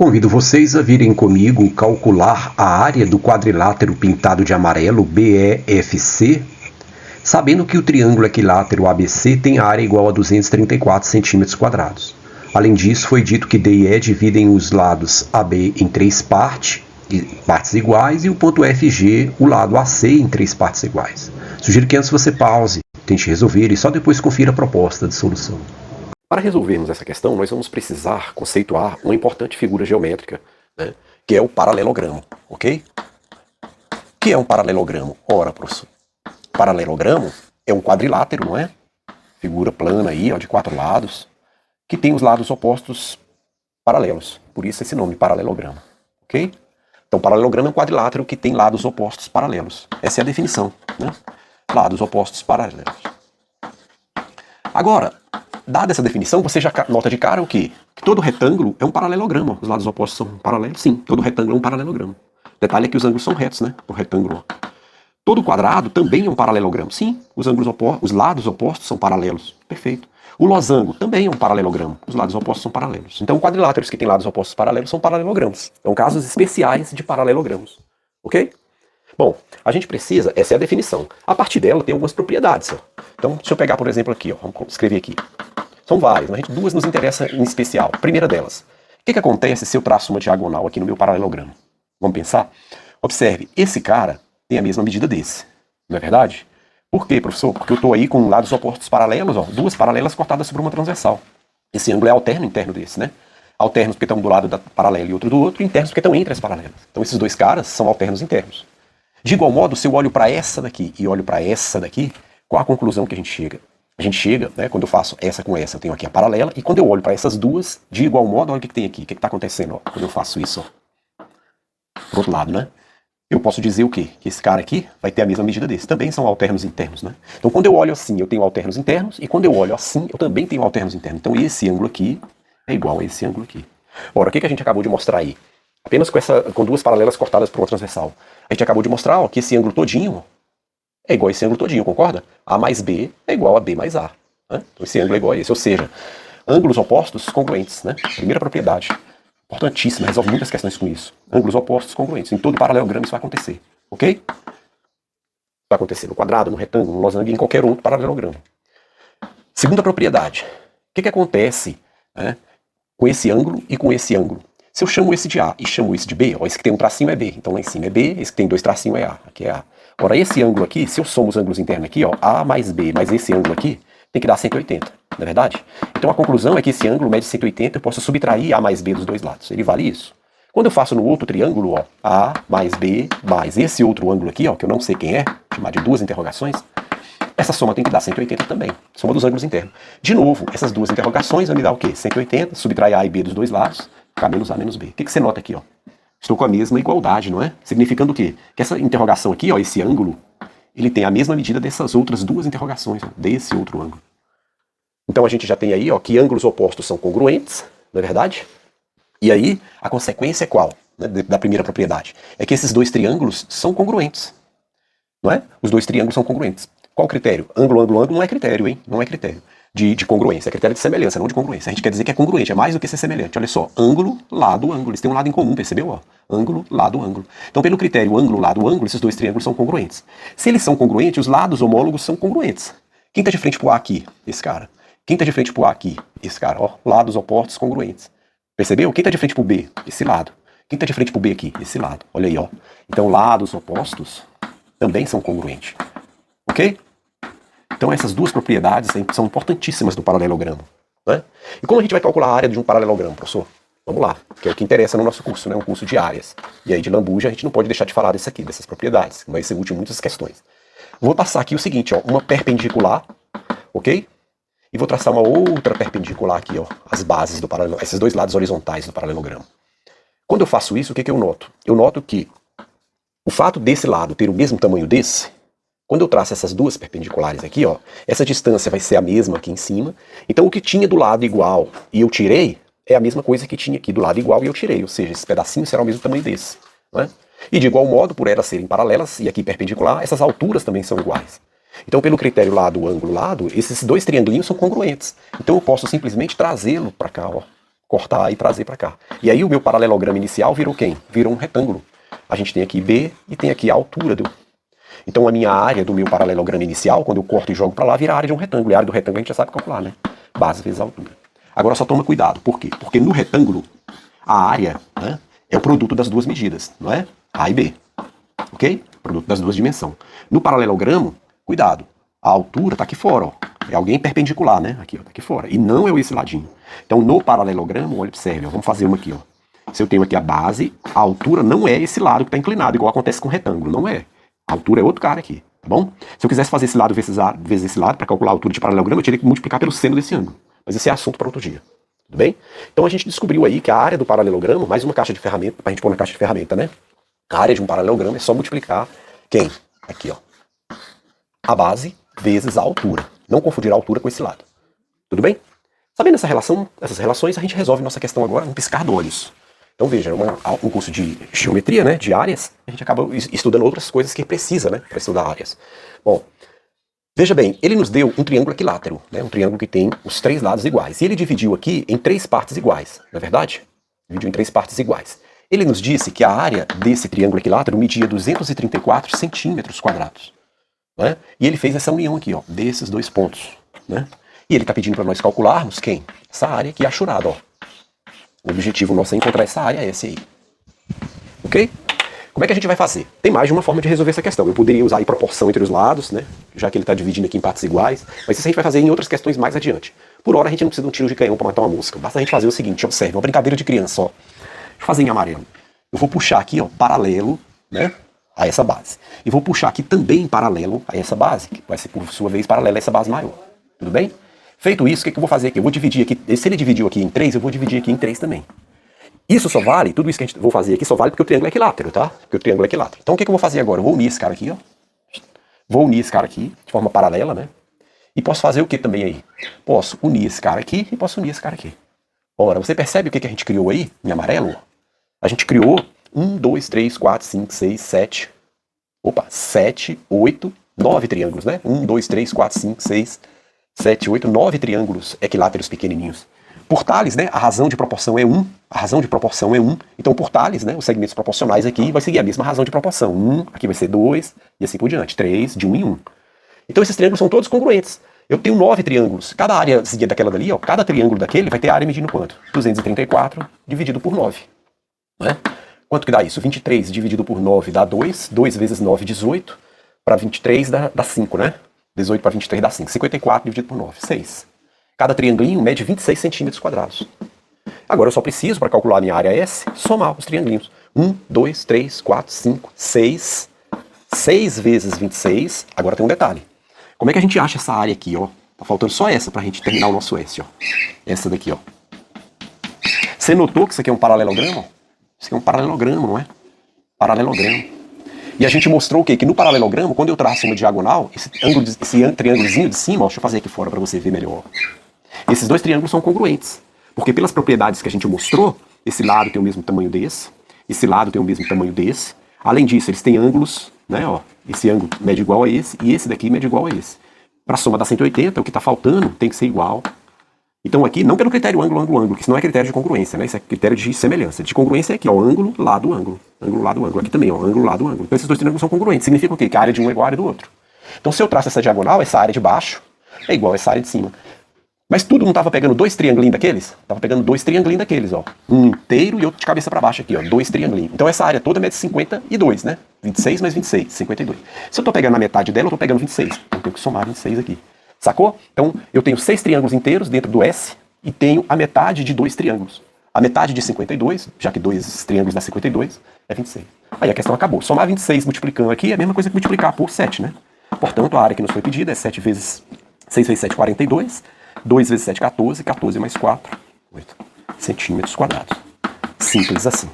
Convido vocês a virem comigo calcular a área do quadrilátero pintado de amarelo BEFC, sabendo que o triângulo equilátero ABC tem área igual a 234 cm². Além disso, foi dito que D e E dividem os lados AB em três partes iguais e o ponto FG, o lado AC, em três partes iguais. Sugiro que antes você pause, tente resolver e só depois confira a proposta de solução. Para resolvermos essa questão, nós vamos precisar conceituar uma importante figura geométrica, né, que é o paralelogramo, ok? O que é um paralelogramo? Ora, professor, paralelogramo é um quadrilátero, não é? Figura plana aí, ó, de 4 lados, que tem os lados opostos paralelos. Por isso esse nome, paralelogramo, ok? Então, paralelogramo é um quadrilátero que tem lados opostos paralelos. Essa é a definição, né? Lados opostos paralelos. Agora, dada essa definição, você já nota de cara o quê? Que todo retângulo é um paralelogramo. Os lados opostos são paralelos? Sim, todo retângulo é um paralelogramo. Detalhe é que os ângulos são retos, né? O retângulo. Todo quadrado também é um paralelogramo. Sim, os lados opostos são paralelos. Perfeito. O losango também é um paralelogramo. Os lados opostos são paralelos. Então, quadriláteros que têm lados opostos paralelos são paralelogramos. São casos especiais de paralelogramos. Ok? Bom, a gente precisa, essa é a definição. A partir dela tem algumas propriedades. Ó. Então, deixa eu pegar, por exemplo, aqui. Ó, vamos escrever aqui. São várias, mas duas nos interessam em especial. A primeira delas. O que acontece se eu traço uma diagonal aqui no meu paralelogramo? Vamos pensar? Observe, esse cara tem a mesma medida desse. Não é verdade? Por quê, professor? Porque eu estou aí com lados opostos paralelos, ó, duas paralelas cortadas sobre uma transversal. Esse ângulo é alterno interno desse, né? Alternos porque estão do lado da paralela e outro do outro, e internos porque estão entre as paralelas. Então esses dois caras são alternos internos. De igual modo, se eu olho para essa daqui e olho para essa daqui, qual a conclusão que a gente chega? A gente chega, né, quando eu faço essa com essa, eu tenho aqui a paralela, e quando eu olho para essas duas, de igual modo, olha o que tem aqui, o que está acontecendo, ó, quando eu faço isso, ó. Pro outro lado, né? Eu posso dizer o quê? Que esse cara aqui vai ter a mesma medida desse. Também são alternos internos, né? Então quando eu olho assim, eu tenho alternos internos, e quando eu olho assim, eu também tenho alternos internos. Então esse ângulo aqui é igual a esse ângulo aqui. Ora, o que a gente acabou de mostrar aí? Apenas com duas paralelas cortadas por uma transversal. A gente acabou de mostrar, ó, que esse ângulo todinho, ó, é igual a esse ângulo todinho, concorda? A mais B é igual a B mais A. Né? Então esse ângulo é igual a esse. Ou seja, ângulos opostos congruentes, né? Primeira propriedade. Importantíssima, resolve muitas questões com isso. Ângulos opostos congruentes. Em todo paralelogramo isso vai acontecer. Ok? Vai acontecer no quadrado, no retângulo, no losango e em qualquer outro paralelogramo. Segunda propriedade. O que acontece, né, com esse ângulo e com esse ângulo? Se eu chamo esse de A e chamo esse de B, ó, esse que tem um tracinho é B, então lá em cima é B, esse que tem dois tracinhos é A, aqui é A. Ora, esse ângulo aqui, se eu somo os ângulos internos aqui, ó, A mais B mais esse ângulo aqui, tem que dar 180, não é verdade? Então a conclusão é que esse ângulo mede 180, eu posso subtrair A mais B dos dois lados, ele vale isso. Quando eu faço no outro triângulo, ó, A mais B mais esse outro ângulo aqui, ó, que eu não sei quem é, chamar de duas interrogações, essa soma tem que dar 180 também, soma dos ângulos internos. De novo, essas duas interrogações vão me dar o quê? 180, subtrai A e B dos dois lados, K menos A menos B. O que você nota aqui, ó? Estou com a mesma igualdade, não é? Significando o quê? Que essa interrogação aqui, ó, esse ângulo, ele tem a mesma medida dessas outras duas interrogações, ó, desse outro ângulo. Então a gente já tem aí, ó, que ângulos opostos são congruentes, não é verdade? E aí, a consequência é qual? Né, da primeira propriedade. É que esses dois triângulos são congruentes. Não é? Os dois triângulos são congruentes. Qual o critério? Ângulo, ângulo, ângulo não é critério, hein? Não é critério de congruência. É critério de semelhança, não de congruência. A gente quer dizer que é congruente, é mais do que ser semelhante. Olha só, ângulo, lado, ângulo. Eles têm um lado em comum, percebeu? Ó? Ângulo, lado, ângulo. Então, pelo critério ângulo, lado, ângulo, esses dois triângulos são congruentes. Se eles são congruentes, os lados homólogos são congruentes. Quem está de frente pro A aqui? Esse cara. Quem está de frente pro A aqui? Esse cara. Ó, lados opostos congruentes. Percebeu? Quem está de frente pro B? Esse lado. Quem está de frente pro B aqui? Esse lado. Olha aí, ó. Então, lados opostos também são congruentes. Ok? Então essas duas propriedades são importantíssimas do paralelogramo. Né? E como a gente vai calcular a área de um paralelogramo, professor? Vamos lá, que é o que interessa no nosso curso, né? Um curso de áreas. E aí de lambuja a gente não pode deixar de falar disso aqui, dessas propriedades, que vai ser útil em muitas questões. Vou passar aqui o seguinte, ó, uma perpendicular, ok? E vou traçar uma outra perpendicular aqui, ó, as bases do paralelogramo, esses dois lados horizontais do paralelogramo. Quando eu faço isso, o que eu noto? Eu noto que o fato desse lado ter o mesmo tamanho desse, quando eu traço essas duas perpendiculares aqui, ó, essa distância vai ser a mesma aqui em cima. Então o que tinha do lado igual e eu tirei, é a mesma coisa que tinha aqui do lado igual e eu tirei. Ou seja, esse pedacinho será o mesmo tamanho desse. Não é? E de igual modo, por elas serem paralelas e aqui perpendicular, essas alturas também são iguais. Então pelo critério lado, ângulo, lado, esses dois triangulinhos são congruentes. Então eu posso simplesmente trazê-lo para cá, ó, cortar e trazer para cá. E aí o meu paralelogramo inicial virou quem? Virou um retângulo. A gente tem aqui B e tem aqui a altura do... Então a minha área do meu paralelogramo inicial, quando eu corto e jogo para lá, vira a área de um retângulo. E a área do retângulo a gente já sabe calcular, né? Base vezes a altura. Agora só toma cuidado. Por quê? Porque no retângulo, a área, né, é o produto das duas medidas, não é? A e B. Ok? Produto das duas dimensões. No paralelogramo, cuidado. A altura está aqui fora, ó. É alguém perpendicular, né? Aqui, ó, tá aqui fora. E não é esse ladinho. Então, no paralelogramo, olha, observe, ó, vamos fazer uma aqui, ó. Se eu tenho aqui a base, a altura não é esse lado que está inclinado, igual acontece com o retângulo. Não é. A altura é outro cara aqui, tá bom? Se eu quisesse fazer esse lado vezes esse lado, para calcular a altura de paralelogramo, eu teria que multiplicar pelo seno desse ângulo. Mas esse é assunto para outro dia. Tudo bem? Então, a gente descobriu aí que a área do paralelogramo, mais uma caixa de ferramenta, para a gente pôr na caixa de ferramenta, né? A área de um paralelogramo é só multiplicar quem? Aqui, ó. A base vezes a altura. Não confundir a altura com esse lado. Tudo bem? Sabendo essas relações, a gente resolve nossa questão agora num piscar de olhos. Então veja, um curso de geometria, né, de áreas, a gente acaba estudando outras coisas que precisa, né, para estudar áreas. Bom, veja bem, ele nos deu um triângulo equilátero, né, um triângulo que tem os três lados iguais. E ele dividiu aqui em três partes iguais, não é verdade? Dividiu em três partes iguais. Ele nos disse que a área desse triângulo equilátero media 234 centímetros quadrados. Né? E ele fez essa união aqui, ó, desses dois pontos. Né? E ele está pedindo para nós calcularmos quem? Essa área aqui achurada, ó. O objetivo nosso é encontrar essa área S aí. Ok? Como é que a gente vai fazer? Tem mais de uma forma de resolver essa questão. Eu poderia usar aí proporção entre os lados, né? Já que ele está dividindo aqui em partes iguais. Mas isso a gente vai fazer em outras questões mais adiante. Por hora a gente não precisa de um tiro de canhão para matar uma mosca. Basta a gente fazer o seguinte, observe, uma brincadeira de criança, ó. Deixa eu fazer em amarelo. Eu vou puxar aqui, ó, paralelo, né, a essa base. E vou puxar aqui também paralelo a essa base, que vai ser, por sua vez, paralelo a essa base maior. Tudo bem? Feito isso, o que eu vou fazer aqui? Eu vou dividir aqui, se ele dividiu aqui em 3, eu vou dividir aqui em 3 também. Isso só vale, tudo isso que a gente vou fazer aqui só vale porque o triângulo é equilátero, tá? Porque o triângulo é equilátero. Então o que eu vou fazer agora? Eu vou unir esse cara aqui, ó. Vou unir esse cara aqui, de forma paralela, né? E posso fazer o que também aí? Posso unir esse cara aqui e posso unir esse cara aqui. Ora, você percebe o que a gente criou aí, em amarelo? A gente criou 1, 2, 3, 4, 5, 6, 7... Opa, 7, 8, 9 triângulos, né? 1, 2, 3, 4, 5, 6, 7, 8, 9 triângulos equiláteros pequenininhos. Por Tales, né, a razão de proporção é 1. A razão de proporção é 1. Então, por Tales, né, os segmentos proporcionais aqui vai seguir a mesma razão de proporção. 1, aqui vai ser 2, e assim por diante. 3, de 1 em 1. Então, esses triângulos são todos congruentes. Eu tenho 9 triângulos. Cada área seguida daquela dali, ó, cada triângulo daquele vai ter área medindo quanto? 234 dividido por 9. Né? Quanto que dá isso? 23 dividido por 9 dá 2. 2 vezes 9, 18. Para 23 dá 5, né? 18 para 23 dá 5. 54 dividido por 9, 6. Cada triangulinho mede 26 centímetros quadrados. Agora eu só preciso, para calcular a minha área S, somar os triangulinhos. 1, 2, 3, 4, 5, 6. 6 vezes 26. Agora tem um detalhe. Como é que a gente acha essa área aqui, ó? Tá faltando só essa pra gente terminar o nosso S, ó. Essa daqui, ó. Você notou que isso aqui é um paralelogramo? Isso aqui é um paralelogramo, não é? Paralelogramo. E a gente mostrou o quê? Que no paralelogramo, quando eu traço uma diagonal, esse triângulozinho de cima, ó, deixa eu fazer aqui fora para você ver melhor. Esses dois triângulos são congruentes. Porque pelas propriedades que a gente mostrou, esse lado tem o mesmo tamanho desse, esse lado tem o mesmo tamanho desse. Além disso, eles têm ângulos, né? Ó, esse ângulo mede igual a esse e esse daqui mede igual a esse. Para a soma dar 180, o que está faltando tem que ser igual. Então aqui, não pelo critério ângulo, que isso não é critério de congruência, né? Isso é critério de semelhança. De congruência é aqui, ó, ângulo, lado, ângulo. Ângulo, lado, ângulo. Aqui também, ó, ângulo, lado, ângulo. Então esses dois triângulos são congruentes. Significa o quê? Que a área de um é igual à área do outro. Então se eu traço essa diagonal, essa área de baixo é igual a essa área de cima. Mas tudo não estava pegando dois triangulinhos daqueles? Estava pegando dois triangulinhos daqueles, ó. Um inteiro e outro de cabeça para baixo aqui, ó. Dois triangulinhos. Então essa área toda mede 52, né? 26 mais 26, 52. Se eu estou pegando a metade dela, eu estou pegando 26. Então eu tenho que somar 26 aqui. Sacou? Então eu tenho 6 triângulos inteiros dentro do S e tenho a metade de 2 triângulos. A metade de 52, já que 2 triângulos dá 52, é 26. Aí a questão acabou. Somar 26 multiplicando aqui é a mesma coisa que multiplicar por 7, né? Portanto, a área que nos foi pedida é 7 vezes 6 vezes 7, 42. 2 vezes 7, 14. 14 mais 4, 8 centímetros quadrados. Simples assim.